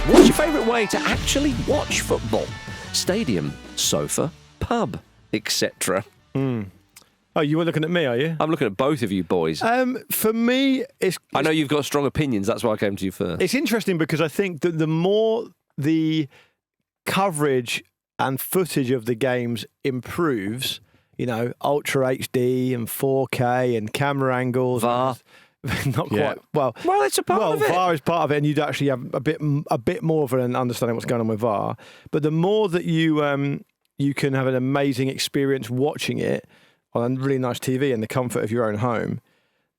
What's your favourite way to actually watch football? Stadium, sofa, pub, etc. Oh, you were looking at me, are you? I'm looking at both of you boys. For me, I know you've got strong opinions. That's why I came to you first. it's interesting because I think that the more the coverage and footage of the games improves, Ultra HD and 4K and camera angles. VAR. Not Yeah. quite. Well, it's a part of it. VAR is part of it, and you'd actually have a bit more of an understanding of what's going on with VAR. But the more that you can have an amazing experience watching it on a really nice TV in the comfort of your own home,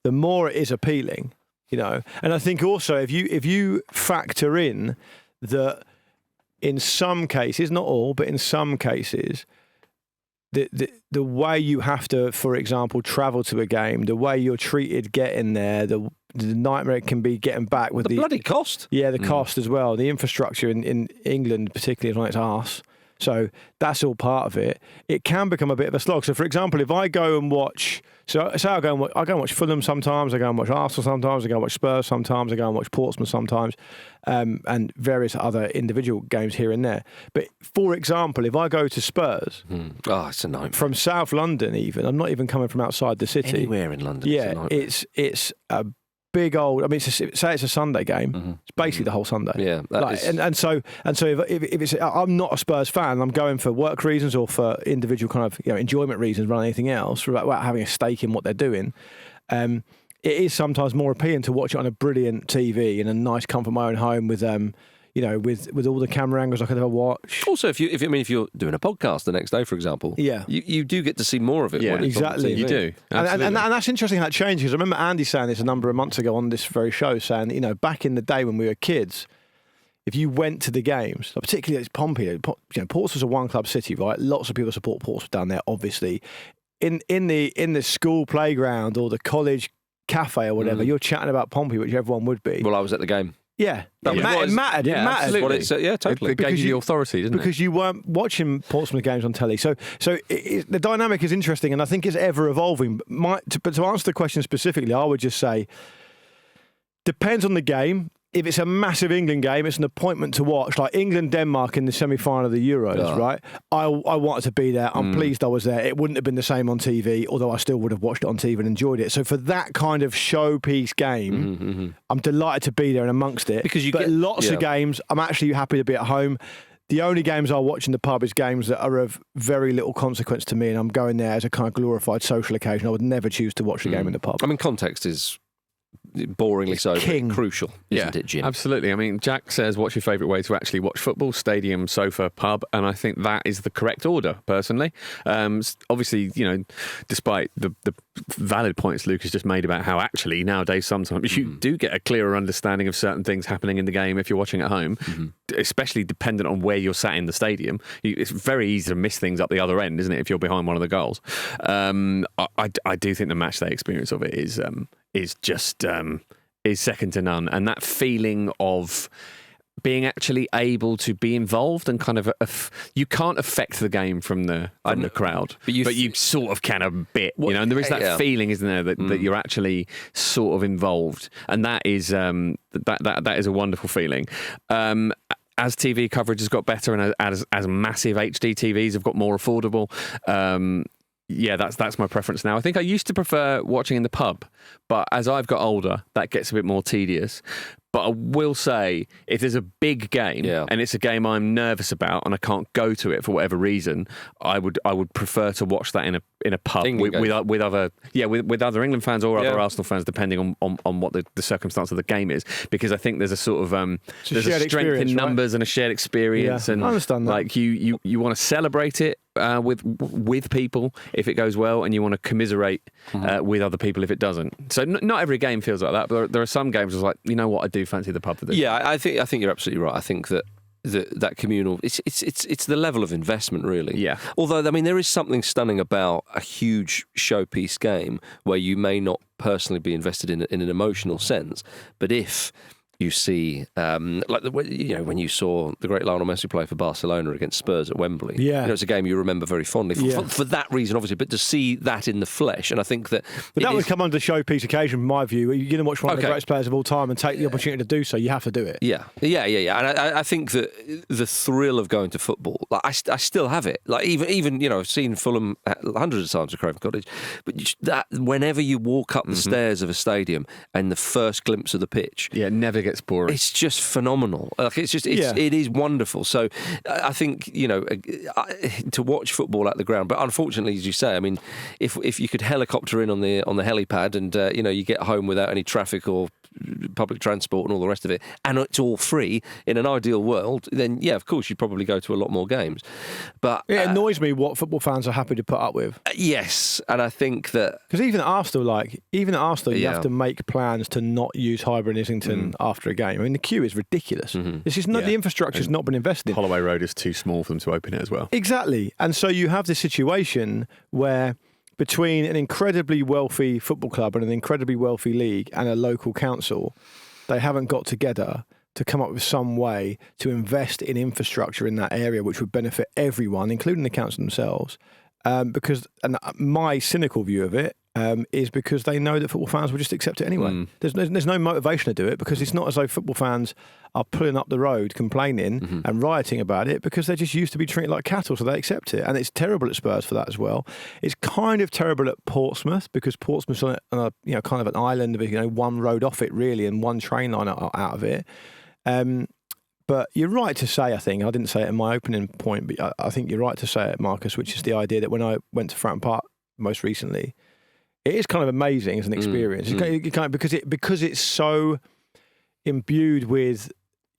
the more it is appealing, And I think also if you factor in that in some cases, not all, but in some cases, the way you have to, for example, travel to a game, the way you're treated getting there, the nightmare it can be getting back with the bloody cost. Yeah, the cost as well. The infrastructure in England, particularly, is on its arse. So that's all part of it. It can become a bit of a slog. So, for example, if I go and watch, I go and watch Fulham sometimes, I go and watch Arsenal sometimes, I go and watch Spurs sometimes, I go and watch Portsmouth sometimes, and various other individual games here and there. But for example, if I go to Spurs, it's a nightmare. from South London, even I'm not even coming from outside the city. Anywhere in London. Yeah, it's a big old. I mean, say it's a Sunday game. It's basically the whole Sunday. Yeah, that is... and so if it's, I'm not a Spurs fan. I'm going for work reasons or for individual kind of enjoyment reasons rather than anything else, without having a stake in what they're doing. It is sometimes more appealing to watch it on a brilliant TV in a nice comfort of my own home with with all the camera angles I could ever watch. Also, if you're doing a podcast the next day, for example, Yeah. you do get to see more of it. Yeah, when it's on exactly. TV. You do. And that's interesting how that changes. I remember Andy saying this a number of months ago on this very show, saying that, back in the day when we were kids, if you went to the games, particularly it's Pompey, Portsmouth was a one-club city, right? Lots of people support Portsmouth down there, obviously. In the school playground or the college cafe or whatever, you're chatting about Pompey, which everyone would be. Well, I was at the game. Yeah, That it was- mattered. Yeah, It mattered. absolutely. Well, it's, totally. It gave you the authority, didn't it? Because you weren't watching Portsmouth games on telly. So the dynamic is interesting, and I think it's ever evolving. But to answer the question specifically, I would just say, depends on the game. If it's a massive England game, it's an appointment to watch, like England-Denmark in the semi-final of the Euros, right? I wanted to be there. I'm pleased I was there. It wouldn't have been the same on TV, although I still would have watched it on TV and enjoyed it. So for that kind of showpiece game, I'm delighted to be there and amongst it. Because lots of games, I'm actually happy to be at home. The only games I'll watch in the pub is games that are of very little consequence to me, and I'm going there as a kind of glorified social occasion. I would never choose to watch the game in the pub. I mean, context is boringly so king. crucial, isn't it, Jim? Absolutely. I mean, Jack says, what's your favourite way to actually watch football? Stadium, sofa, pub. And I think that is the correct order, personally. Obviously, despite the valid points Lucas just made about how actually nowadays sometimes you do get a clearer understanding of certain things happening in the game if you're watching at home, especially dependent on where you're sat in the stadium. It's very easy to miss things up the other end, isn't it, if you're behind one of the goals. I do think the matchday experience of it is just is second to none, and that feeling of being actually able to be involved and kind of you can't affect the game from the crowd, but you sort of can a bit, and there is that feeling, isn't there, that you're actually sort of involved, and that is that is a wonderful feeling. As TV coverage has got better and as massive HD TVs have got more affordable, that's my preference now. I think I used to prefer watching in the pub, but as I've got older, that gets a bit more tedious. But I will say, if there's a big game and it's a game I'm nervous about and I can't go to it for whatever reason, I would prefer to watch that in a pub with other England fans or other Arsenal fans, depending on what the circumstance of the game is. Because I think there's a sort of there's a strength in numbers and a shared experience, and I understand that. Like you want to celebrate it with people if it goes well, and you want to commiserate with other people if it doesn't. So not every game feels like that, but there are some games that's like, you know what, I do fancy the pub for this. Yeah, I think you're absolutely right. I think that communal, it's the level of investment, really. Yeah. Although, I mean, there is something stunning about a huge showpiece game where you may not personally be invested in an emotional sense, but if you see, when you saw the great Lionel Messi play for Barcelona against Spurs at Wembley. Yeah. It's a game you remember very fondly for that reason, obviously, but to see that in the flesh. And I think that... But that would come under the showpiece occasion, from my view. You're going to watch one of the greatest players of all time and take the opportunity to do so. You have to do it. Yeah. And I think that the thrill of going to football, like I still have it. Like even I've seen Fulham hundreds of times at Craven Cottage, but that whenever you walk up the stairs of a stadium and the first glimpse of the pitch, it never gets boring. It's just phenomenal. Like it is wonderful. So I think to watch football at the ground. But unfortunately, as you say, I mean, if you could helicopter in on the helipad and you get home without any traffic or public transport and all the rest of it, and it's all free in an ideal world, then of course you'd probably go to a lot more games. But it annoys me what football fans are happy to put up with. Yes, and I think that because even at Arsenal, you have to make plans to not use Highbury and Islington after a game. I mean, the queue is ridiculous. This is not the infrastructure's not been invested in. Holloway Road is too small for them to open it as well. Exactly, and so you have this situation where between an incredibly wealthy football club and an incredibly wealthy league and a local council, they haven't got together to come up with some way to invest in infrastructure in that area which would benefit everyone, including the council themselves. Because my cynical view of it is because they know that football fans will just accept it anyway. There's no motivation to do it because it's not as though football fans are pulling up the road complaining and rioting about it because they're just used to be treated like cattle, so they accept it. And it's terrible at Spurs for that as well. It's kind of terrible at Portsmouth because Portsmouth's on a kind of an island of one road off it really and one train line out of it. But you're right to say, I think, I didn't say it in my opening point, but I think you're right to say it, Marcus, which is the idea that when I went to Fratton Park most recently, it is kind of amazing as an experience. Because it's so imbued with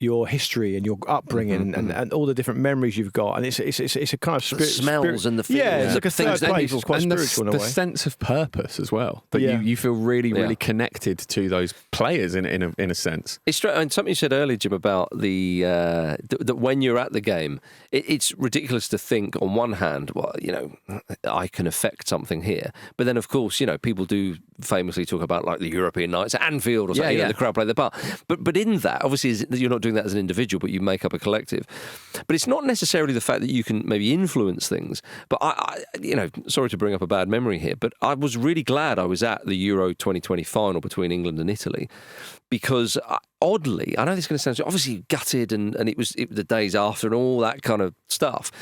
your history and your upbringing and all the different memories you've got, and it's a kind of the smells and the feelings, it's like a third place. It's quite spiritual in a way. The sense of purpose as well. That you feel really connected to those players in a sense. It's and something you said earlier, Jim, about that when you're at the game, it's ridiculous to think on one hand, well, I can affect something here, but then of course, people do famously talk about like the European nights at Anfield or something. The crowd play their part, but in that, obviously, you're not doing that as an individual, but you make up a collective. But it's not necessarily the fact that you can maybe influence things. But I sorry to bring up a bad memory here, but I was really glad I was at the Euro 2020 final between England and Italy because oddly, I know this is going to sound obviously gutted and it was the days after and all that kind of stuff.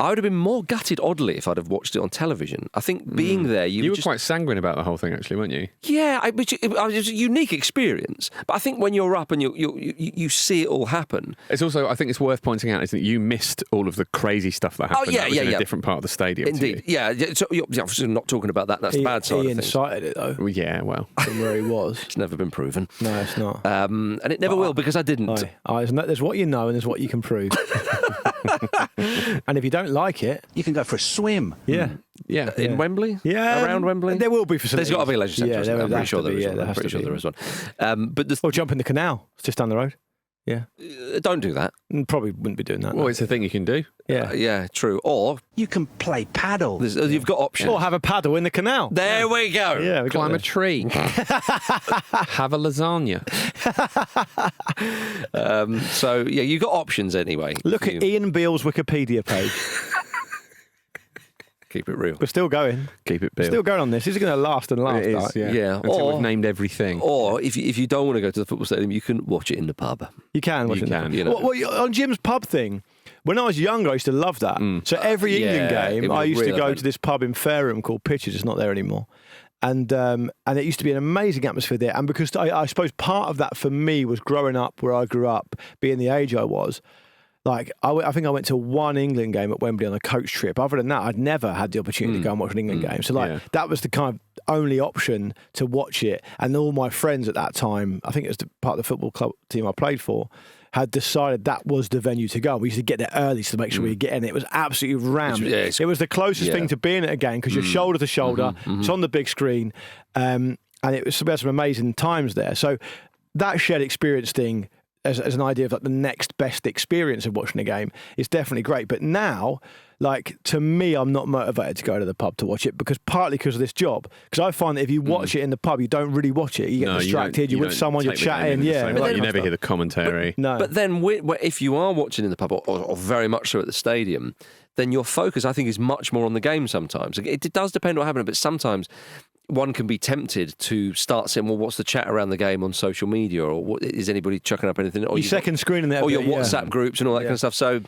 I would have been more gutted, oddly, if I'd have watched it on television. I think being there... You were quite sanguine about the whole thing, actually, weren't you? Yeah, it was a unique experience. But I think when you're up and you see it all happen... It's also, I think it's worth pointing out, is that you missed all of the crazy stuff that happened in a different part of the stadium. Indeed, So you're obviously not talking about that. That's the bad side of things. He incited it, though. Well, yeah, well. From where he was. It's never been proven. No, it's not. And it never will, because I didn't. There's what you know and there's what you can prove. And if you don't like it, you can go for a swim. Yeah. In Wembley? Yeah. Around Wembley? There will be facilities. There's got to be a leisure centre. Yeah, I'm pretty sure there is one. I'm pretty sure there is one. Or jump in the canal. It's just down the road. Yeah. Don't do that. Probably wouldn't be doing that. Well, it's a thing you can do. Yeah. True. Or you can play paddle. You've got options. Or have a paddle in the canal. There we go. Yeah, climb a tree. Have a lasagna. You've got options anyway. Look at Ian Beale's Wikipedia page. Keep it real. We're still going. Keep it Beale. Still going on this. This is going to last and last. It is, yeah. Until we've named everything. Or if you don't want to go to the football stadium, you can watch it in the pub. You can watch it in the pub. You know. On Jim's pub thing, when I was younger, I used to love that. So every England game, I used to go to this pub in Fareham called Pitches. It's not there anymore. And it used to be an amazing atmosphere there. And because I suppose part of that for me was growing up where I grew up, being the age I was. Like, I think I went to one England game at Wembley on a coach trip. Other than that, I'd never had the opportunity to go and watch an England game. So, that was the kind of only option to watch it. And all my friends at that time, I think it was part of the football club team I played for, had decided that was the venue to go. We used to get there early to make sure we were getting it. It was absolutely rammed. It was the closest thing to being at a game because you're shoulder to shoulder. It's on the big screen. And it was some amazing times there. So that shared experience thing as an idea of like the next best experience of watching a game, it's definitely great. But now, like, to me, I'm not motivated to go to the pub to watch it partly because of this job. Because I find that if you watch it in the pub, you don't really watch it. You get distracted. You're with someone, you're chatting. Yeah, but you never hear the commentary. But then, if you are watching in the pub, or very much so at the stadium, then your focus, I think, is much more on the game sometimes. It does depend on what happens, but sometimes one can be tempted to start saying, well, what's the chat around the game on social media, or is anybody chucking up anything? Or your second screen there, or your WhatsApp groups and all that kind of stuff. So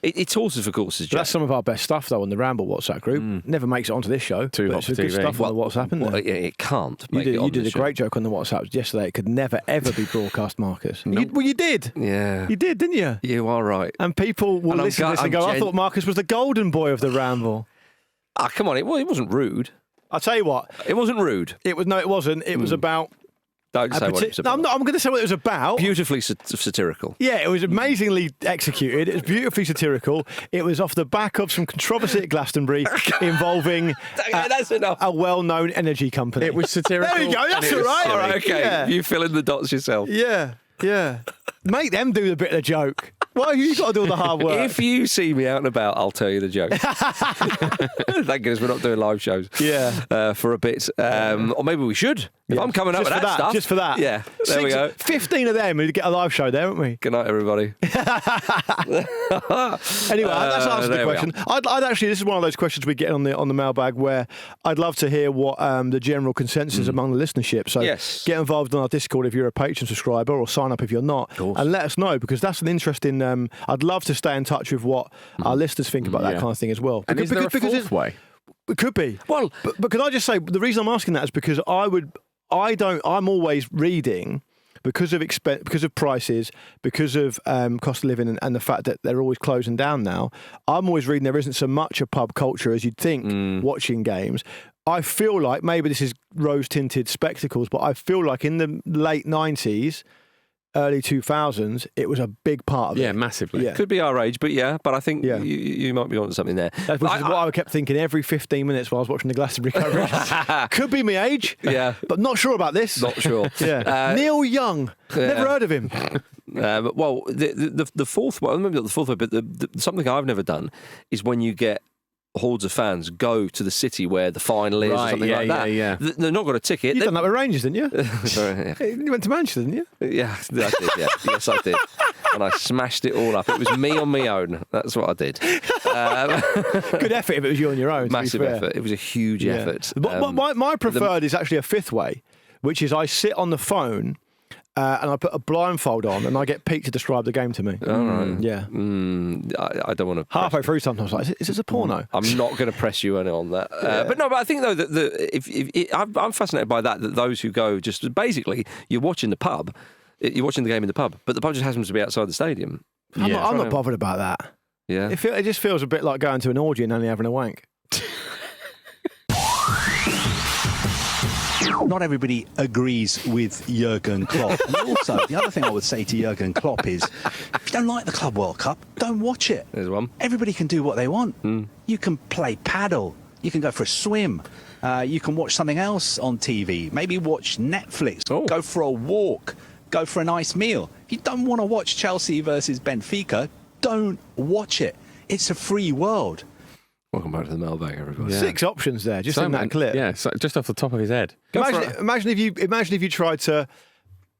it's horses for courses. That's some of our best stuff, though, on the Ramble WhatsApp group. Never makes it onto this show. Too hot for good TV. stuff on the WhatsApp, isn't there? It can't. You did a great joke on the WhatsApp yesterday. It could never, ever be broadcast, Marcus. Nope. You did. Yeah. You did, didn't you? You are right. And people will listen to this and go, I thought Marcus was the golden boy of the Ramble. Come on. It wasn't rude. I'll tell you what. It wasn't rude. It wasn't. It was about... Don't say what it was about. I'm going to say what it was about. Beautifully satirical. Yeah, it was amazingly executed. It was beautifully satirical. It was off the back of some controversy at Glastonbury involving that's enough. A well-known energy company. It was satirical. There you go. That's all right. All right, okay. Yeah. You fill in the dots yourself. Yeah. Make them do the bit of the joke. Why have you got to do all the hard work? If you see me out and about, I'll tell you the joke. Thank goodness we're not doing live shows. Yeah. For a bit, or maybe we should. If I'm coming up Just with for that stuff, just for that. Yeah, there we go. 15 of them, we'd get a live show there, wouldn't we? Good night, everybody. Anyway, that's answered the there we question. I'd actually, this is one of those questions we get on the mailbag where I'd love to hear what the general consensus is among the listenership. So get involved on our Discord if you're a Patreon subscriber, or sign up if you're not, and let us know, because that's an interesting. I'd love to stay in touch with what our listeners think about that kind of thing as well. And is there a fourth way? It could be. Well, but can I just say the reason I'm asking that is because I'm always reading because of prices, because of cost of living, and the fact that they're always closing down now. I'm always reading there isn't so much a pub culture as you'd think watching games. I feel like, maybe this is rose-tinted spectacles, but I feel like in the late 90s, early 2000s, it was a big part of it. Yeah, massively. Could be our age, but I think you might be onto something there. Which is what I kept thinking every 15 minutes while I was watching the Glastonbury coverage. Could be my age, but not sure about this. Not sure. Neil Young, never heard of him. Well, the fourth one, maybe not the fourth one, but something I've never done is when you get hordes of fans go to the city where the final is, or something like that. Yeah. They've not got a ticket. You've done that with Rangers, didn't you? Sorry, You went to Manchester, didn't you? Yeah, I did. Yeah. Yes, I did. And I smashed it all up. It was me on my own. That's what I did. Good effort if it was you on your own. Massive effort. It was a huge effort. My preferred is actually a fifth way, which is I sit on the phone and I put a blindfold on and I get Pete to describe the game to me. All right. Yeah. I don't want to. Halfway through sometimes, like, is this a porno? I'm not going to press you on that. But I think, though, that I'm fascinated by that those who go just basically, you're watching the pub, you're watching the game in the pub, but the pub just happens to be outside the stadium. I'm not bothered about that. Yeah. It just feels a bit like going to an orgy and only having a wank. Not everybody agrees with Jurgen Klopp. And also, the other thing I would say to Jurgen Klopp is, if you don't like the Club World Cup, don't watch it. There's one. Everybody can do what they want. You can play paddle. You can go for a swim. You can watch something else on TV. Maybe watch Netflix. Go for a walk. Go for a nice meal. If you don't want to watch Chelsea versus Benfica, don't watch it. It's a free world. Welcome back to the mailbag, everybody. 6 options there, just in that clip. Yeah, so just off the top of his head. Imagine if you tried to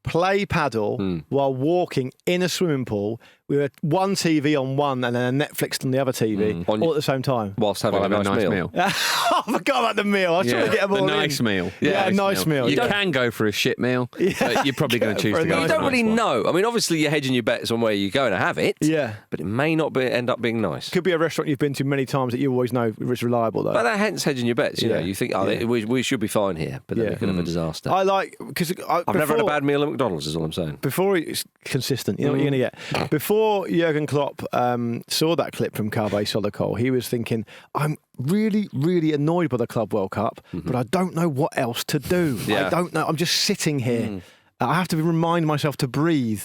play paddle while walking in a swimming pool with one TV on one and then a Netflix on the other TV all at the same time. Whilst having a nice meal. I forgot about the meal. I was trying to get them all a nice meal. Yeah, nice meal. You can go for a shit meal, but you're probably going to choose to go. You don't really know. I mean, obviously you're hedging your bets on where you're going to have it. Yeah. But it may not end up being nice. Could be a restaurant you've been to many times that you always know is reliable, though. But that hence hedging your bets. You know, you think, we should be fine here, but then we could have a disaster. I've never had a bad meal at McDonald's, is all I'm saying. Before it's consistent, you know what you're going to get. Before Jurgen Klopp saw that clip from Carve Solocol, he was thinking, I'm really, really annoyed by the Club World Cup, but I don't know what else to do. I don't know. I'm just sitting here. I have to remind myself to breathe.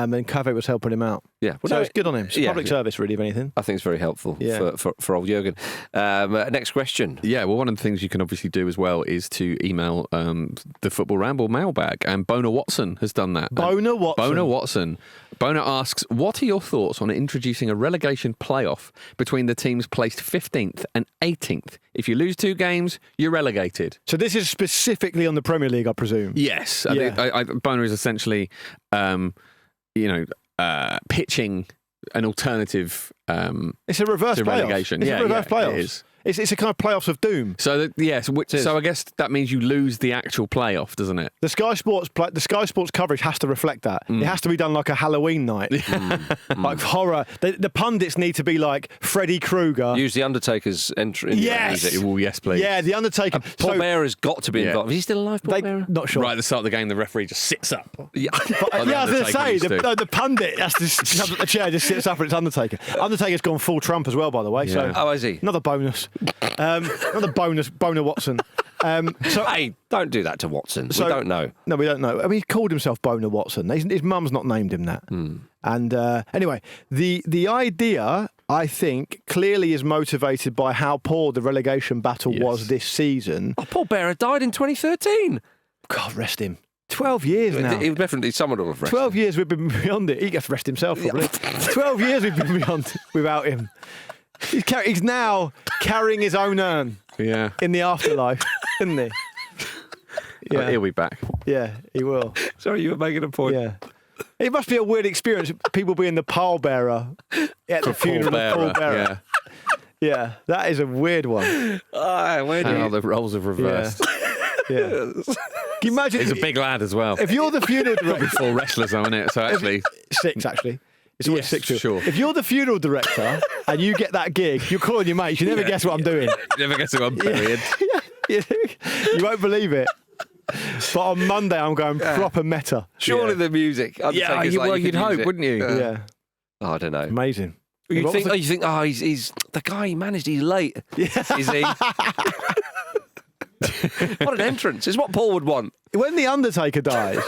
and Cave was helping him out. Yeah, So it's good on him. It's public service, really, if anything. I think it's very helpful for old Jurgen. Next question. Yeah, well, one of the things you can obviously do as well is to email the Football Ramble mailbag, and Bona Watson has done that. Bona Watson. Bona asks, what are your thoughts on introducing a relegation playoff between the teams placed 15th and 18th? If you lose 2 games, you're relegated. So this is specifically on the Premier League, I presume? Yes. Yeah. Bona is essentially, pitching an alternative It's a reverse to playoff. relegation. It's Yeah, a reverse yeah, playoff. it is. It's a kind of playoffs of doom. So so I guess that means you lose the actual playoff, doesn't it? The Sky Sports coverage has to reflect that. It has to be done like a Halloween night, like horror. The pundits need to be like Freddy Krueger. Use the Undertaker's entry. Yes. Oh, yes, please. Yeah, the Undertaker. Paul Bearer has got to be involved. Is he still alive, Paul Bearer? Not sure. Right at the start of the game, the referee just sits up. Yeah. I was going to say, the pundit has to jump at the chair, just sits up and it's Undertaker. Undertaker's gone full Trump as well, by the way. So Oh, is he? another bonus. Another bonus, Bona Watson. Hey, don't do that to Watson. We don't know. No, we don't know. I mean, he called himself Bona Watson. His mum's not named him that. And anyway, the idea, I think, clearly is motivated by how poor the relegation battle was this season. Oh, Paul Bearer died in 2013. God, rest him. 12 years now. He definitely, someone will have rested. 12 years we've been beyond it. He gets to rest himself, probably. 12 years we've been beyond without him. He's now carrying his own urn in the afterlife, isn't he? Yeah. He'll be back. Yeah, he will. Sorry, you were making a point. Yeah. It must be a weird experience, people being the pallbearer at the funeral of Paul Bearer. Yeah, that is a weird one. How the roles have reversed. Yeah. Can you imagine? He's a big lad as well. If you're the funeral director. 4 wrestlers, isn't it? So actually. 6, actually. It's always 6 to sure. If you're the funeral director and you get that gig, you're calling your mates. You never guess what I'm doing. Never guess what I'm doing. You won't believe it. But on Monday, I'm going proper meta. Surely the music. You'd hope, wouldn't you? Yeah. Oh, I don't know. Amazing. You think, he's the guy he managed, he's late. Yeah. Is he? What an entrance. It's what Paul would want. When The Undertaker dies,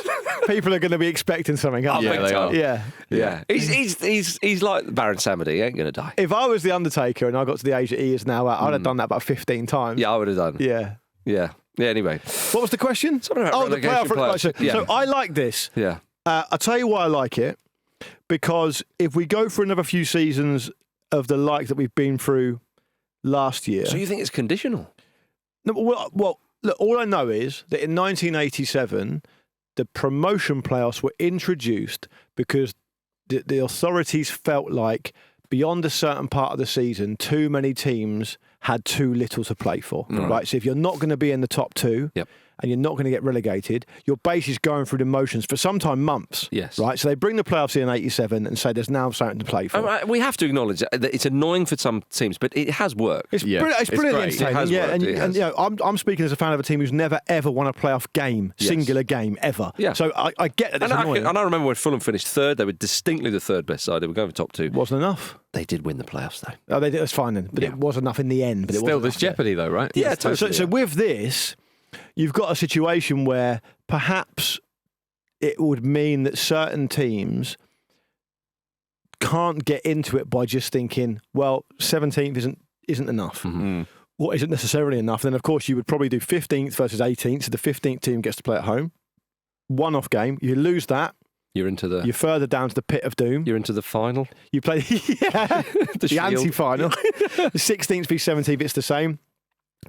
people are going to be expecting something. Oh, yeah, they are. Yeah. He's like Baron Samedi. He ain't going to die. If I was The Undertaker and I got to the age that he is now at, I'd have done that about 15 times. Yeah, I would have done. Yeah. Yeah. Anyway. What was the question? Something about the playoff. playoffs. So I like this. Yeah. I'll tell you why I like it. Because if we go for another few seasons of the like that we've been through last year. So you think it's conditional? No, well, look, all I know is that in 1987, the promotion playoffs were introduced because the authorities felt like beyond a certain part of the season, too many teams had too little to play for. Right? So if you're not going to be in the top 2 and you're not going to get relegated, your base is going through the motions for sometime months. Yes. Right? So they bring the playoffs in 87 and say there's now something to play for. We have to acknowledge that it's annoying for some teams, but it has worked. It's brilliantly entertaining. It has worked. And you know, I'm speaking as a fan of a team who's never ever won a playoff game, singular game ever. Yeah. So I get that it's annoying. And I remember when Fulham finished 3rd, they were distinctly the 3rd best side. They were going for top 2. Wasn't enough. They did win the playoffs though. Oh, they did. That's fine then. But it was enough in the end. But Still, there's jeopardy though, right? Yeah, totally. So with this, you've got a situation where perhaps it would mean that certain teams can't get into it by just thinking, well, 17th isn't enough. Mm-hmm. What isn't necessarily enough? Then, of course, you would probably do 15th versus 18th. So the 15th team gets to play at home. One-off game. You lose that. You're further down to the pit of doom. You're into the final. You play the anti-final. The 16th v 17th, it's the same.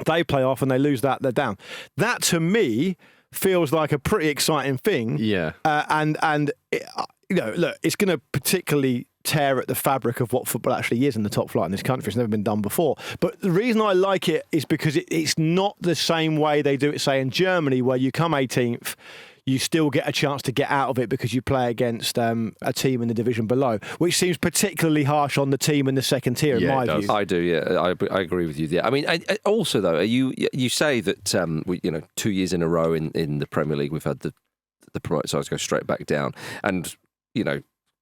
They play off and they lose that, they're down. That to me feels like a pretty exciting thing. Yeah. And it, look, it's going to particularly tear at the fabric of what football actually is in the top flight in this country. It's never been done before. But the reason I like it is because it's not the same way they do it, say, in Germany, where you come 18th, you still get a chance to get out of it because you play against a team in the division below, which seems particularly harsh on the team in the second tier, in my view. I do, yeah. I agree with you. Yeah. I mean, also though, you say that 2 years in a row in the Premier League we've had the promoted sides go straight back down, and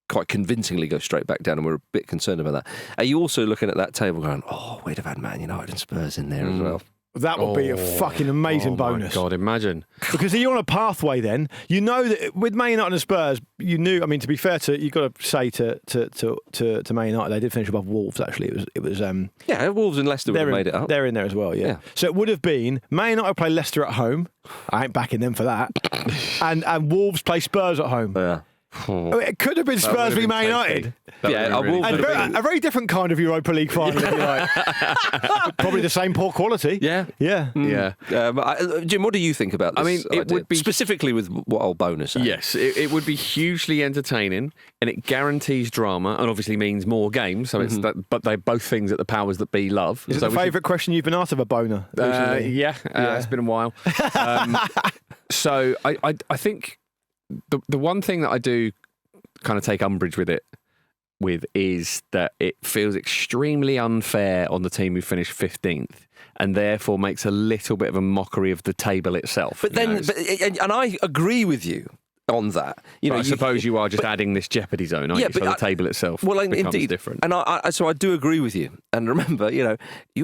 quite convincingly go straight back down, and we're a bit concerned about that. Are you also looking at that table going, oh, we'd have had Man United and Spurs in there as well? That would be a fucking amazing bonus. Oh my God, imagine. Because you're on a pathway then. You know that with Man United and Spurs, you knew, I mean, to be fair to, you've got to say to Man United, they did finish above Wolves, actually. It was yeah, Wolves and Leicester would have made it up. They're in there as well, yeah. So it would have been Man United play Leicester at home. I ain't backing them for that. and Wolves play Spurs at home. Yeah. It could have been Spurs v Man United. Yeah, A very different kind of Europa League final, if you like. Probably the same poor quality. Yeah. Yeah. Yeah. Jim, what do you think about this? I mean, it would be specifically with what old bonus. Yes, it would be hugely entertaining, and it guarantees drama, and obviously means more games. So it's that, but they're both things that the powers that be love. Is it the favourite question you've been asked of a boner? It's been a while. So I think the one thing that I do kind of take umbrage with is that it feels extremely unfair on the team who finished 15th, and therefore makes a little bit of a mockery of the table itself. But then, and I agree with you on that. You know, I suppose you are just adding this jeopardy zone, aren't you? So the table itself becomes indeed different. And so I do agree with you. And remember, you're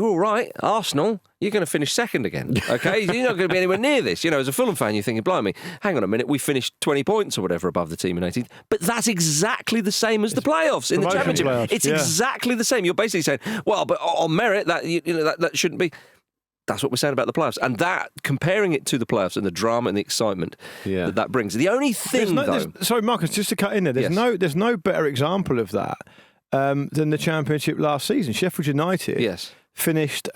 all right, Arsenal, you're going to finish second again, okay? You're not going to be anywhere near this. As a Fulham fan, you're thinking, blimey, hang on a minute, we finished 20 points or whatever above the team in 18th. But that's exactly the same as the playoffs in the Championship. It's exactly the same. You're basically saying, well, but on merit, that shouldn't be. That's what we're saying about the playoffs, and that comparing it to the playoffs and the drama and the excitement that brings. The only thing, sorry, Marcus, just to cut in there. There's no better example of that than the Championship last season. Sheffield United finished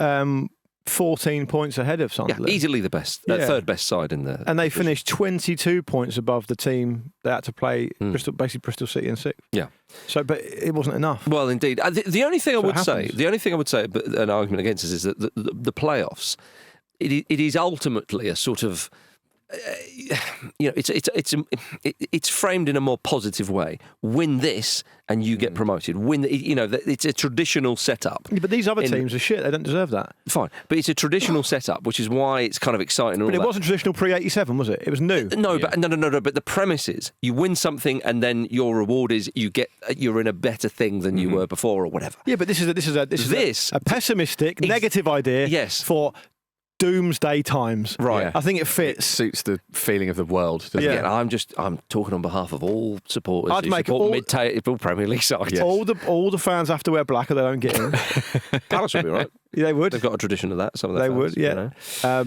14 points ahead of Sunderland. Yeah, easily the best, third best side in the. And they finished 22 points above the team they had to play, Bristol City in 6th. Yeah. So, but it wasn't enough. Well, indeed. The only thing I would say, but an argument against this is that the playoffs, it is ultimately a sort of. It's framed in a more positive way. Win this and you get promoted. It's a traditional setup. Yeah, but these other teams are shit. They don't deserve that. Fine, but it's a traditional setup, which is why it's kind of exciting. But it wasn't traditional pre-87, was it? It was new. No, but no. But the premise is you win something, and then your reward is you're in a better thing than you were before, or whatever. Yeah, but this is a pessimistic, negative idea. Yes. For doomsday times. Right. Yeah. I think it fits. It suits the feeling of the world, doesn't it? Yeah, I'm talking on behalf of all supporters. I'd make all mid-table Premier League sides. Yes. All the fans have to wear black or they don't get in. Palace would be right. Yeah, they would. They've got a tradition of that. Some of they fans, would. Yeah.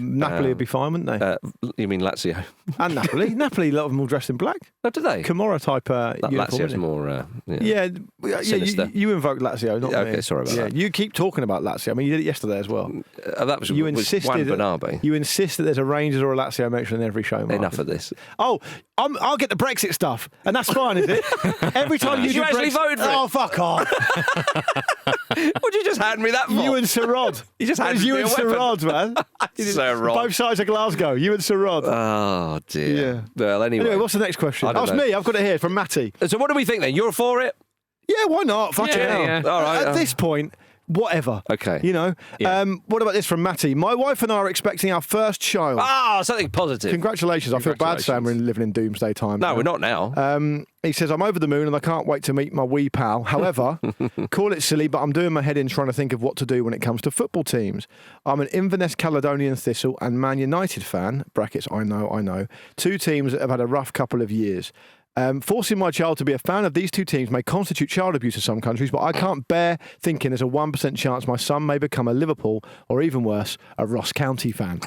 Napoli would be fine, wouldn't they? You mean Lazio? And Napoli. Napoli, a lot of them all dressed in black. Oh, do they? Camorra type uniform. Lazio's more. You invoked Lazio, not me. Okay, sorry about that. You keep talking about Lazio. I mean, you did it yesterday as well. That was Juan Bernabé. You insist that there's a Rangers or a Lazio mentioned in every show. Marcus. Enough of this. Oh, I'll get the Brexit stuff, and that's fine, is it? Every time you actually voted for it. Oh, fuck off! Would you just hand me that for? You and Sir Rod. You just handed me a Sir Rod, man. Sir Rod. Both sides of Glasgow. You and Sir Rod. Oh dear. Yeah. Well, anyway, what's the next question? That's me. I've got it here from Matty. So, what do we think then? You're for it? Yeah, why not? Fuck it hell. Yeah. All right. At this point. Whatever. Okay. What about this from Matty? My wife and I are expecting our first child. Something positive. Congratulations. I feel bad saying we're living in doomsday time. No, we're not now. He says, I'm over the moon and I can't wait to meet my wee pal. However, call it silly, but I'm doing my head in trying to think of what to do when it comes to football teams. I'm an Inverness Caledonian Thistle and Man United fan, brackets, I know. Two teams that have had a rough couple of years. Forcing my child to be a fan of these two teams may constitute child abuse in some countries, but I can't bear thinking there's a 1% chance my son may become a Liverpool, or even worse, a Ross County fan.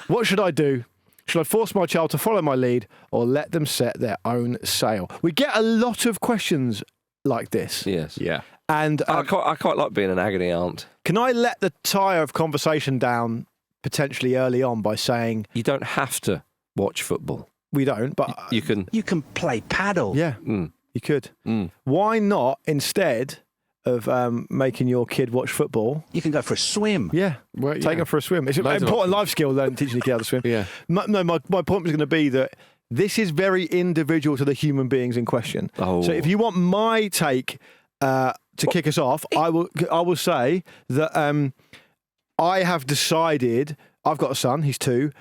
What should I do? Should I force my child to follow my lead or let them set their own sail? We get a lot of questions like this. Yes. Yeah. And I quite like being an agony aunt. Can I let the tyre of conversation down potentially early on by saying... You don't have to watch football. We don't, but... You can play paddle. Yeah, you could. Why not, instead of making your kid watch football... You can go for a swim. Yeah, take them for a swim. It's an important life skill, teaching your kid how to swim. Yeah. My point was going to be that this is very individual to the human beings in question. Oh. So if you want my take to kick us off, I will say that I have decided... I've got a son, he's 2...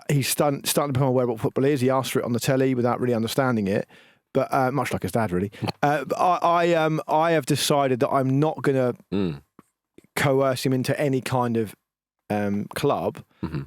he's starting to become aware of what football is. He asked for it on the telly without really understanding it, but much like his dad, really. But I have decided that I'm not going to coerce him into any kind of club, Mm-hmm.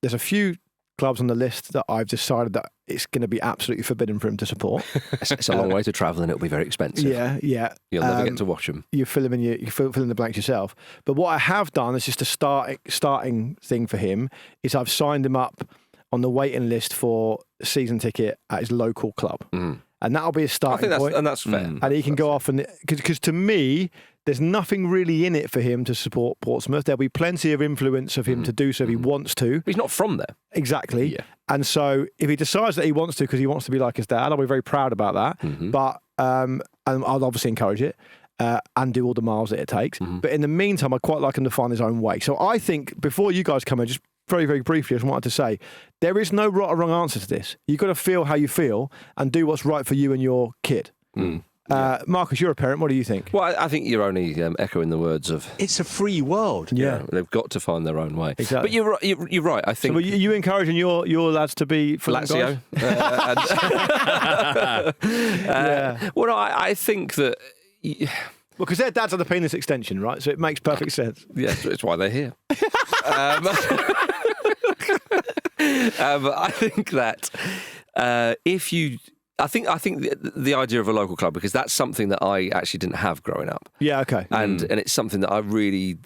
There's a few clubs on the list that I've decided that it's going to be absolutely forbidden for him to support. It's a long way to travel and it'll be very expensive. Yeah. You'll never get to watch them. You fill in the blanks yourself. But what I have done is just a starting thing for him is I've signed him up on the waiting list for a season ticket at his local club. Mm. And that'll be a starting point. And that's fair. And he can go off and because to me, there's nothing really in it for him to support Portsmouth. There'll be plenty of influence of him to do so if he wants to. But he's not from there. Exactly. Yeah. And so if he decides that he wants to because he wants to be like his dad, I'll be very proud about that. Mm-hmm. But and I'll obviously encourage it and do all the miles that it takes. Mm-hmm. But in the meantime, I quite like him to find his own way. So I think before you guys come in, just very, very briefly, I just wanted to say there is no right or wrong answer to this. You've got to feel how you feel and do what's right for you and your kid. Mm. Marcus, you're a parent. What do you think? Well, I think you're only echoing the words of. It's a free world. Yeah. They've got to find their own way. Exactly. But you're right. I think. So are you encouring your lads to be Lazio. Well, no, I think that. Well, because their dads are the penis extension, right? So it makes perfect sense. Yeah, it's why they're here. I think that if you. I think the idea of a local club, because that's something that I actually didn't have growing up. Yeah, okay. And it's something that I really.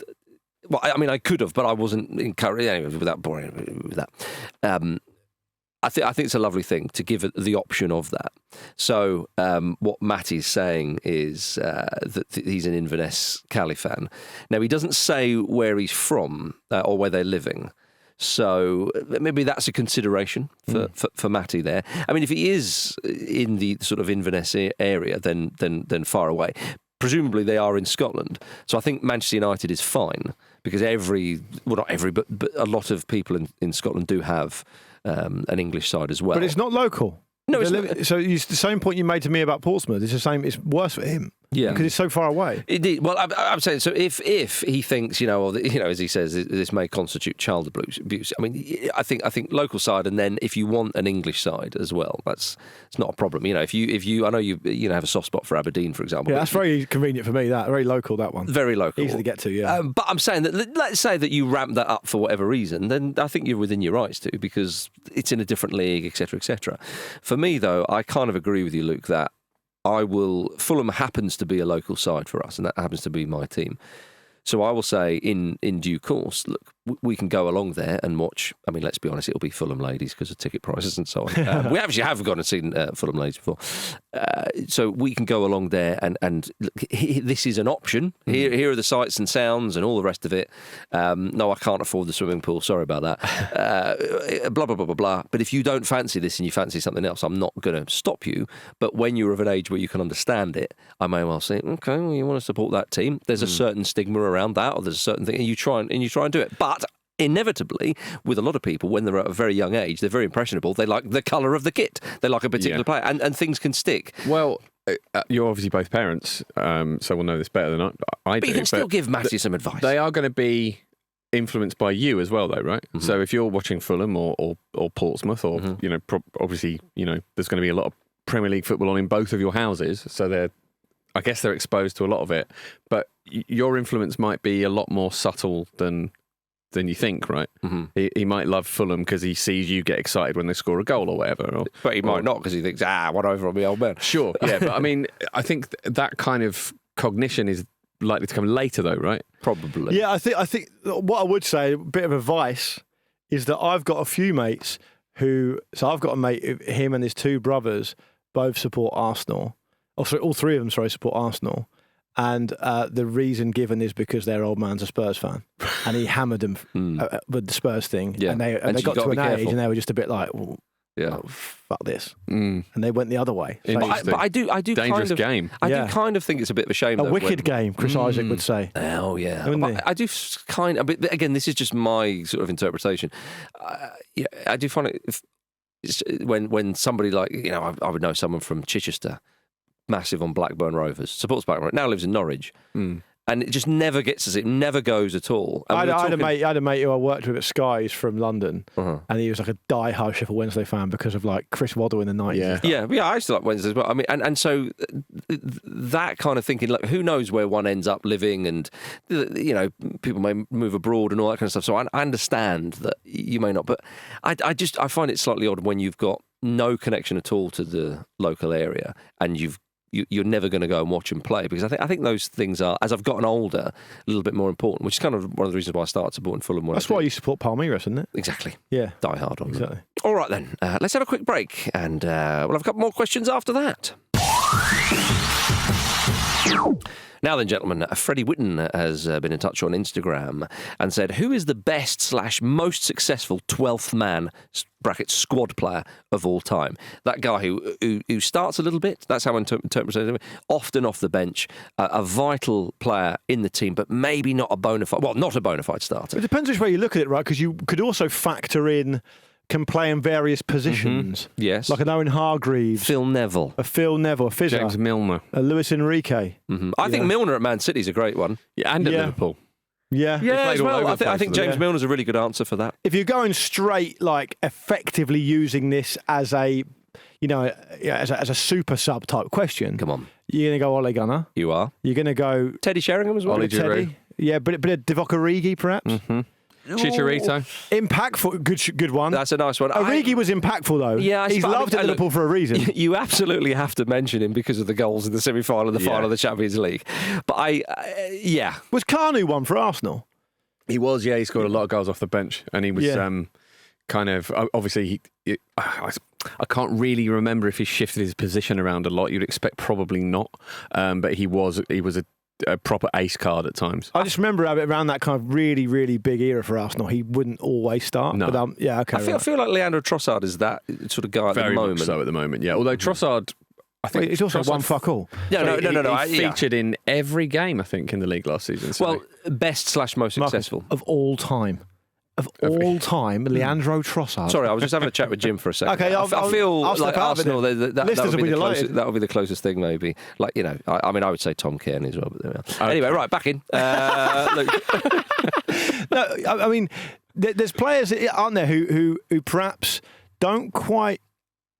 Well, I mean, I could have, but I wasn't encouraged anyway, without boring with that. I think it's a lovely thing to give it the option of that. So what Matty's saying is that he's an Inverness Cali fan. Now, he doesn't say where he's from or where they're living. So maybe that's a consideration for Matty there. I mean, if he is in the sort of Inverness area, then far away. Presumably they are in Scotland. So I think Manchester United is fine because not every, but a lot of people in Scotland do have an English side as well. But it's not local. No, it's not. So it's the same point you made to me about Portsmouth. It's the same. It's worse for him. Yeah, because it's so far away. Indeed. Well, I'm saying so. If he thinks, as he says, this may constitute child abuse. I mean, I think local side, and then if you want an English side as well, it's not a problem. If you, I know you have a soft spot for Aberdeen, for example. Yeah, that's very convenient for me. That very local. That one. Very local. Easy to get to. Yeah. But I'm saying that let's say that you ramp that up for whatever reason, then I think you're within your rights to, because it's in a different league, etc., etc. For me, though, I kind of agree with you, Luke, that Fulham happens to be a local side for us, and that happens to be my team. So I will say in due course, look, we can go along there and watch. I mean, let's be honest, it'll be Fulham ladies because of ticket prices and so on. We actually have gone and seen Fulham ladies before. So we can go along there and look, this is an option. Here are the sights and sounds and all the rest of it. No, I can't afford the swimming pool. Sorry about that. Blah, blah, blah, blah, blah. But if you don't fancy this and you fancy something else, I'm not going to stop you. But when you're of an age where you can understand it, I may well say, okay, well, you want to support that team. There's a certain stigma around that, or there's a certain thing, and you try and do it. But inevitably, with a lot of people, when they're at a very young age, they're very impressionable. They like the colour of the kit. They like a particular player, and things can stick. Well, you're obviously both parents, so we'll know this better than I do. But you can still give Matty some advice. They are going to be influenced by you as well, though, right? Mm-hmm. So if you're watching Fulham or Portsmouth, or obviously, there's going to be a lot of Premier League football on in both of your houses, so I guess they're exposed to a lot of it. But your influence might be a lot more subtle than you think, right? Mm-hmm. He might love Fulham because he sees you get excited when they score a goal or whatever. But he might not because he thinks, one over on me old man. Sure, yeah. But I mean, I think that kind of cognition is likely to come later, though, right? Probably. Yeah, I think what I would say, a bit of advice, is that I've got a few mates so I've got a mate, him and his two brothers both support Arsenal. Oh, sorry, all three of them, support Arsenal. And the reason given is because their old man's a Spurs fan, and he hammered them with the Spurs thing. Yeah. And they got to an age, and they were just a bit like, well, yeah, fuck this, and they went the other way. So, but I do dangerous game. I do kind of think it's a bit of a shame. A wicked game, Chris Isaac would say. Oh yeah, but I do kind of. But again, this is just my sort of interpretation. I do find it when somebody like I would know someone from Chichester, massive on Blackburn Rovers, supports Blackburn, now lives in Norwich. And it just never gets us. It never goes at all. I had a mate who I worked with at Sky. He's from London, and he was like a die-hard Sheffield Wednesday fan because of like Chris Waddle in the 90s. Yeah. I used to like Wednesday as well. I mean, and so that kind of thinking, like, who knows where one ends up living, and people may move abroad and all that kind of stuff. So I understand that you may not, but I find it slightly odd when you've got no connection at all to the local area and you're never going to go and watch them play, because I think those things are, as I've gotten older, a little bit more important, which is kind of one of the reasons why I started supporting Fulham. That's why you support Palmeiras, isn't it? Exactly. Yeah. Die hard on exactly. them. All right then, let's have a quick break, and we'll have a couple more questions after that. Now then, gentlemen, Freddie Whitten has been in touch on Instagram and said, who is the best/most successful 12th man (squad player) of all time? That guy who starts a little bit, that's how I interpret it, often off the bench, a vital player in the team, but maybe not a bona fide starter. It depends which way you look at it, right? Because you could also factor in can play in various positions. Mm-hmm. Yes. Like an Owen Hargreaves. Phil Neville. A Phil Neville. A Fizzer. James Milner. A Luis Enrique. Mm-hmm. I think Milner at Man City is a great one. Yeah, and at Liverpool. Yeah. Yeah, as well. I think James Milner's a really good answer for that. If you're going straight, like, effectively using this as a, as a super sub type question. Come on. You're going to go Ole Gunnar. You are. You're going to go Teddy Sheringham as well. Ollie Giroud. Yeah, but a bit of Divock Origi, perhaps. Mm-hmm. Chicharito. Impactful. Good one. That's a nice one. Origi was impactful, though. Yeah, he's loved at Liverpool for a reason. You absolutely have to mention him because of the goals in the semi-final and the final of the Champions League. But Was Kanu one for Arsenal? He was, yeah. He scored a lot of goals off the bench, and he was kind of obviously. I can't really remember if he shifted his position around a lot. You'd expect probably not, but he was a proper ace card at times. I just remember around that kind of really, really big era for Arsenal, he wouldn't always start. No. But, I feel like Leandro Trossard is that sort of guy Very at the moment. much so at the moment, yeah. Although Trossard, I think he's also won fuck all. No. He featured in every game, I think, in the league last season. So. Well, best/most successful of all time. Leandro Trossard. Sorry, I was just having a chat with Jim for a second. Okay, I feel like Arsenal, that would be the closest thing, maybe. Like, I would say Tom Kearney as well. But okay. Anyway, right, back in. No, I mean, there's players, aren't there, who perhaps don't quite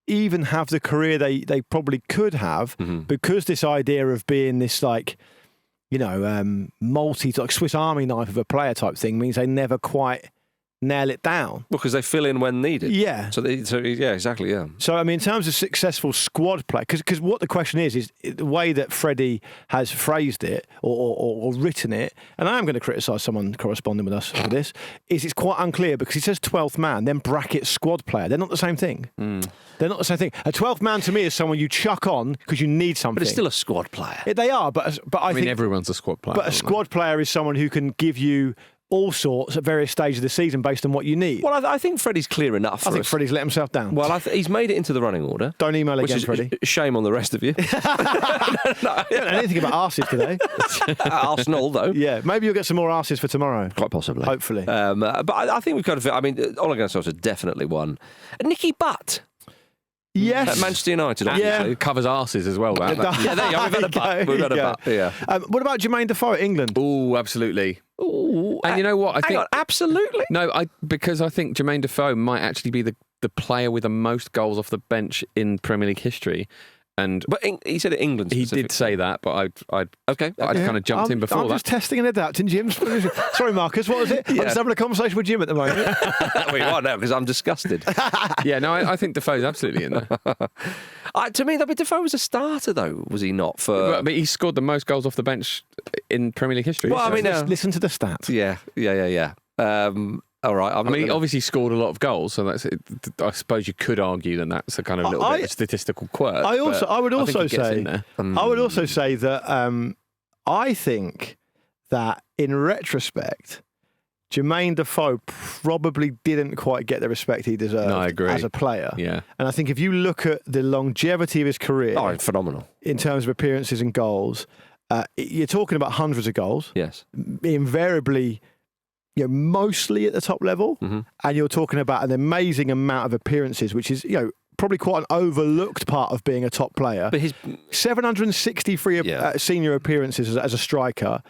even have the career they probably could have, because this idea of being this, like, like Swiss Army knife of a player type thing means they never quite nail it down. Well, because they fill in when needed. Yeah. So yeah, exactly, yeah. So, I mean, in terms of successful squad play, because what the question is the way that Freddie has phrased it or written it, and I am going to criticise someone corresponding with us for this, is it's quite unclear, because he says 12th man, then bracket squad player. They're not the same thing. They're not the same thing. A 12th man to me is someone you chuck on because you need something. But it's still a squad player. They are, but I think everyone's a squad player. But a squad player is someone who can give you all sorts at various stages of the season based on what you need. Well, I think Freddie's clear enough. I think Freddie's let himself down. Well, he's made it into the running order. Don't email again, Freddie. Shame on the rest of you. I don't know anything about arses today. Arsenal, though. Yeah, maybe you'll get some more arses for tomorrow. Quite possibly. Hopefully. But I think we've kind of... I mean, Ole Gunnar Solskjaer definitely won. Nicky Butt. Yes. At Manchester United, obviously. Yeah. Covers arses as well. Yeah, there you go. We've got a butt. Yeah. What about Jermaine Defoe at England? Oh, absolutely. Ooh, and you know what? Hang on, absolutely. No, because I think Jermaine Defoe might actually be the player with the most goals off the bench in Premier League history. But he said England. He did say that, but I'd kind of jumped in before I'm just testing and adapting, Jim. Sorry, Marcus, what was it? I'm just having a conversation with Jim at the moment. We are now, because I'm disgusted. Yeah, no, I think Defoe's absolutely in there. To me, Defoe was a starter, though, was he not? But he scored the most goals off the bench in Premier League history. Well, I mean, listen to the stats. Yeah. All right. Obviously scored a lot of goals, so that's. I suppose you could argue that that's a kind of little bit of a statistical quirk. I would also say that I think that in retrospect, Jermaine Defoe probably didn't quite get the respect he deserved as a player. Yeah. And I think if you look at the longevity of his career, phenomenal in terms of appearances and goals, you're talking about hundreds of goals. Yes. Invariably, mostly at the top level, and you're talking about an amazing amount of appearances, which is, probably quite an overlooked part of being a top player. But his 763 senior appearances as a striker,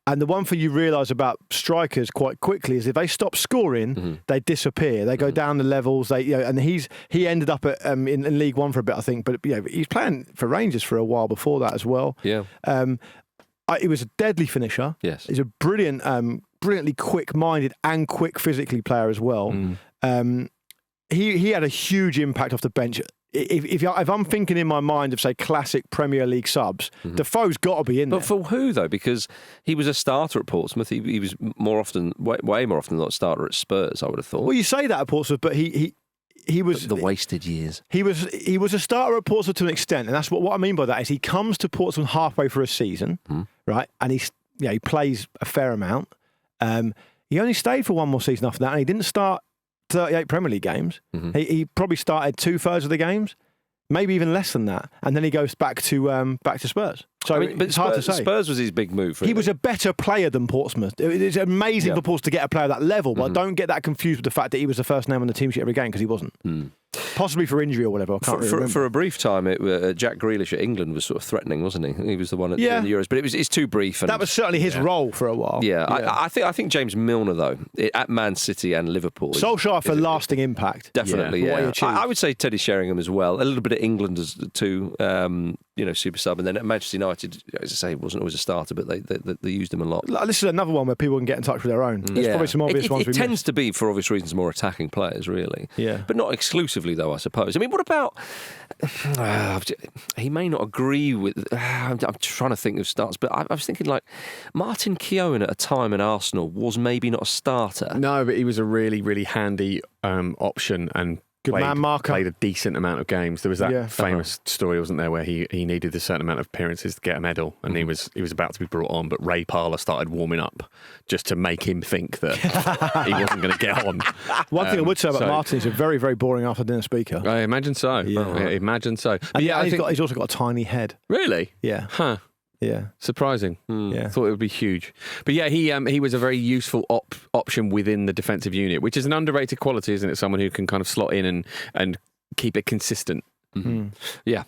And the one thing you realise about strikers quite quickly is if they stop scoring, they disappear. They go down the levels. And he ended up at in League One for a bit, I think. But he's playing for Rangers for a while before that as well. Yeah. He was a deadly finisher. Yes. He's a brilliantly quick-minded and quick physically player as well. He had a huge impact off the bench. If I'm thinking in my mind of, say, classic Premier League subs, Defoe's got to be in there. But for who, though? Because he was a starter at Portsmouth. He was way more often than not a starter at Spurs, I would have thought. Well, you say that at Portsmouth, but he was... The wasted years. He was a starter at Portsmouth to an extent, and that's what I mean by that is he comes to Portsmouth halfway through a season, right? And he plays a fair amount. He only stayed for one more season after that, and he didn't start 38 Premier League games. He probably started 2/3 of the games, maybe even less than that, and then he goes back to Spurs. So it's hard to say. Spurs was his big move. Really. He was a better player than Portsmouth. It's amazing for Portsmouth to get a player at that level, but don't get that confused with the fact that he was the first name on the team sheet every game, because he wasn't. Possibly for injury or whatever. I can't really remember. For a brief time, Jack Grealish at England was sort of threatening, wasn't he? He was the one at the Euros, but it's too brief. And, that was certainly his role for a while. Yeah. I think James Milner, though, at Man City and Liverpool, Solskjaer for lasting impact. Definitely, yeah. I would say Teddy Sheringham as well. A little bit of England as too, super sub, and then at Manchester United, as I say, he wasn't always a starter, but they used him a lot. This is another one where people can get in touch with their own. There's probably some obvious ones. It tends to be, for obvious reasons, more attacking players, really. Yeah, but not exclusively, though. I suppose. I mean, what about? He may not agree with. I'm trying to think of starts, but I was thinking like Martin Keown at a time in Arsenal was maybe not a starter. No, but he was a really, really handy option and. Good man marker. Played a decent amount of games. There was that famous story, wasn't there, where he needed a certain amount of appearances to get a medal, and he was about to be brought on, but Ray Parlour started warming up just to make him think that he wasn't going to get on. One thing I would say about Martin, he's a very, very boring after dinner speaker. I imagine so. Yeah. I imagine so. But and he's also got a tiny head. Really? Yeah. Huh. Yeah, surprising. Yeah, thought it would be huge. But yeah, he was a very useful option within the defensive unit, which is an underrated quality, isn't it? Someone who can kind of slot in and keep it consistent. Yeah.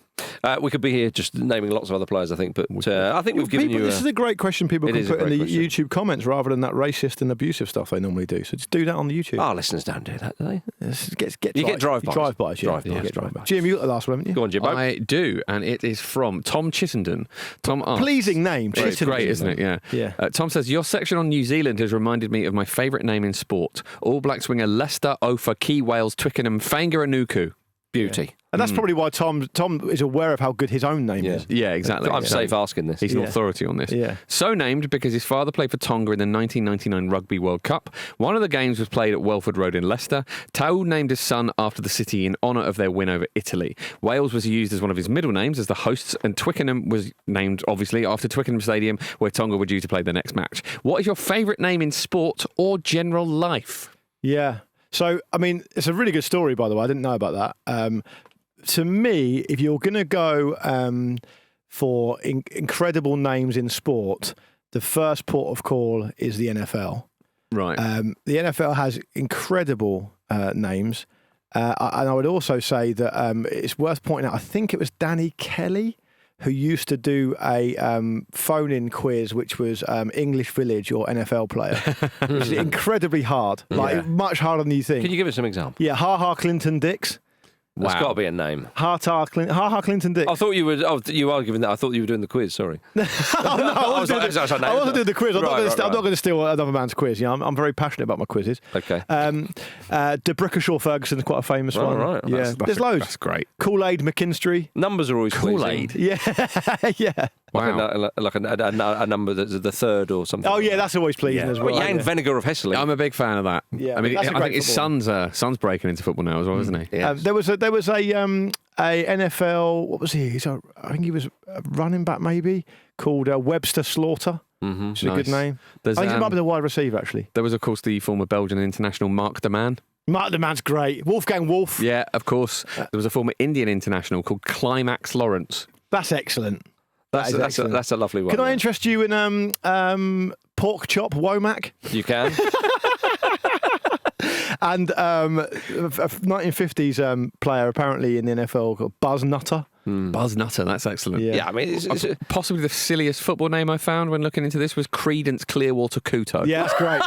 We could be here just naming lots of other players, I think, but I think we've given you... This is a great question people can put in the YouTube comments rather than that racist and abusive stuff they normally do. So just do that on the YouTube. Our listeners don't do that, do they? You get drive-bys. Drive-bys, yeah. Drive-bys. Jim, you got the last one, haven't you? Go on, Jim. I do, and it is from Tom Chittenden. Tom asks... Pleasing name, Chittenden. It's great, isn't it? Yeah. Tom says, your section on New Zealand has reminded me of my favourite name in sport. All Blacks winger Leicester, Ophir, Key Wales, Twickenham, Whangarainuku. Beauty. Yeah. And that's probably why Tom is aware of how good his own name is. Yeah, exactly. I'm safe asking this. He's an authority on this. Yeah. So named because his father played for Tonga in the 1999 Rugby World Cup. One of the games was played at Welford Road in Leicester. Tau named his son after the city in honour of their win over Italy. Wales was used as one of his middle names as the hosts, and Twickenham was named, obviously, after Twickenham Stadium, where Tonga were due to play the next match. What is your favourite name in sport or general life? Yeah. So, I mean, it's a really good story, by the way. I didn't know about that. To me, if you're going to go for incredible names in sport, the first port of call is the NFL. Right. The NFL has incredible names. And I would also say that it's worth pointing out, I think it was Danny Kelly who used to do a phone-in quiz, which was English Village or NFL player, which is incredibly hard, much harder than you think. Can you give us some examples? Yeah, Ha Clinton Dix. That's got to be a name. Ha Clinton Dix. I thought you were. Oh, you are giving that. I thought you were doing the quiz. Sorry. I wasn't doing the quiz. I'm not going to steal another man's quiz. You know, I'm very passionate about my quizzes. Okay. DeBrickashaw Ferguson's quite a famous one. Right. Yeah, there's loads. That's great. Kool-Aid McKinstry. Numbers are always Kool-Aid. Yeah, yeah. Wow. Like a number that's the third or something. Oh yeah, that's always pleasing as well. Yang Vinegar of Hesselink. I'm a big fan of that. Yeah, I mean, I think his son's breaking into football now as well, isn't he? Yeah. There was a NFL. What was he? I think he was a running back, maybe called Webster Slaughter. Which is a good name. I think he might be the wide receiver actually. There was, of course, the former Belgian international Mark de Man. Mark de Man's great. Wolfgang Wolf. Yeah, of course. There was a former Indian international called Climax Lawrence. That's excellent. That's a lovely one. Can I interest you in pork chop Womack? You can. And a 1950s player apparently in the NFL called Buzz Nutter. Buzz Nutter, that's excellent. Yeah, I mean, it's Possibly the silliest football name I found when looking into this was Credence Clearwater Couto. Yeah, that's great.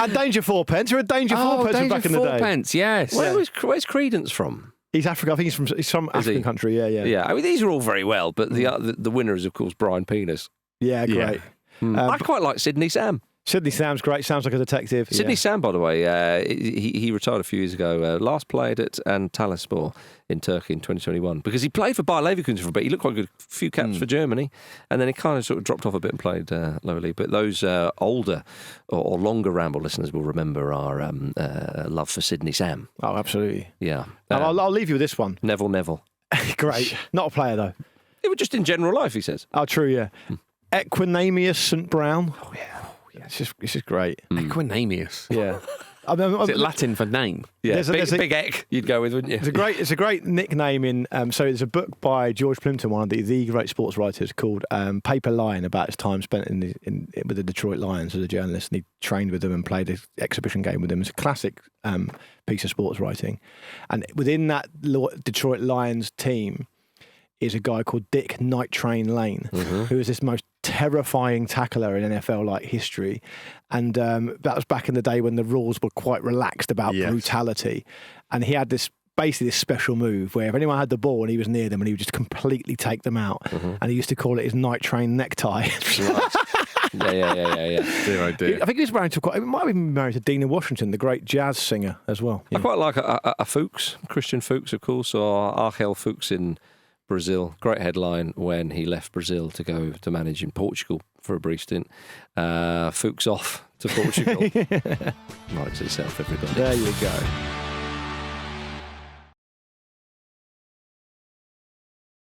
And Danger Fourpence. You're a Danger Fourpence back in the day. Fourpence, yes. where's Credence from? He's African. I think he's from African country. Yeah. Yeah, I mean, these are all very well, but the winner is, of course, Brian Penis. Yeah, great. I quite like Sydney Sam. Sydney Sam's great. Sounds like a detective. Sydney Sam, by the way, he retired a few years ago. Last played at Antalyaspor in Turkey in 2021 because he played for Bayer Leverkusen for a bit. He looked quite good. A few caps for Germany, and then he kind of sort of dropped off a bit and played lower league. But those older or longer Ramble listeners will remember our love for Sydney Sam. Oh, absolutely. Yeah. I'll leave you with this one. Neville. Great. Not a player though. It was just in general life, he says. Oh, true. Yeah. Equinamius St Brown. Oh yeah. It's just great. Equinamius. Yeah. Is it Latin for name? Yeah, big Eck you'd go with, wouldn't you? It's a great nickname in. So there's a book by George Plimpton, one of the great sports writers, called Paper Lion, about his time spent with the Detroit Lions as a journalist, and he trained with them and played an exhibition game with them. It's a classic piece of sports writing, and within that Detroit Lions team is a guy called Dick Night Train Lane, who is this most terrifying tackler in NFL history, and that was back in the day when the rules were quite relaxed about brutality, and he had this special move where if anyone had the ball and he was near them, and he would just completely take them out, and he used to call it his night train necktie. Yeah. Dear, oh dear. I think he was married to he might have been married to Dina Washington, the great jazz singer as well. I quite like a Fuchs, Christian Fuchs, of course, or Argel Fuchs in Brazil. Great headline when he left Brazil to go to manage in Portugal for a brief stint. Fuchs off to Portugal. Writes itself, everybody. There you go.